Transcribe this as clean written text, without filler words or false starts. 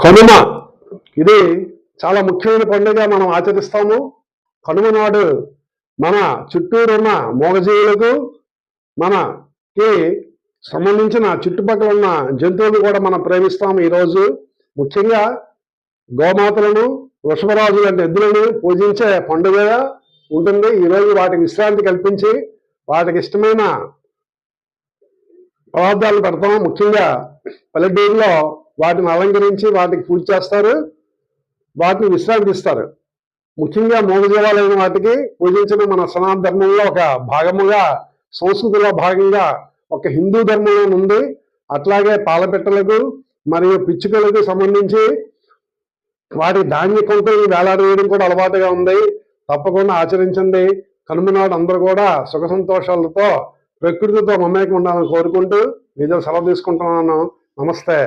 కనుమ ఇది చాలా ముఖ్యమైన పండుగ మనం ఆచరిస్తాము. కనుమ నాడు మన చుట్టూరు ఉన్న మూగజీవులకు మనకి సంబంధించిన చుట్టుపక్కల ఉన్న జంతువులు కూడా మనం ప్రేమిస్తాము. ఈరోజు ముఖ్యంగా గోమాతలను, వృషభరాజు లాంటి ఎద్దులను పూజించే పండుగగా ఉంటుంది. ఈరోజు వాటికి విశ్రాంతి కల్పించి వాటికి ఇష్టమైన పదార్థాలు పెడతాం. ముఖ్యంగా పల్లెటూరులో వాటిని అలంకరించి వాటికి పూజ చేస్తారు, వాటిని విశ్రాంతి ఇస్తారు. ముఖ్యంగా మూగజీవాలైన వాటికి పూజించడం మన సనాతన ధర్మంలో ఒక భాగముగా, సంస్కృతిలో భాగంగా ఒక హిందూ ధర్మంలో ఉంది. అట్లాగే పాలపెట్టలకు మరియు పిచ్చుకలకు సంబంధించి వాటి ధాన్య కొంతలు వేలాడవేయడం కూడా అలవాటుగా ఉంది. తప్పకుండా ఆచరించండి. కనుమ నాడు అందరూ కూడా సుఖ సంతోషాలతో ప్రకృతితో మమేకం ఉండాలని కోరుకుంటూ మీతో సెలవు తీసుకుంటున్నాను. నమస్తే.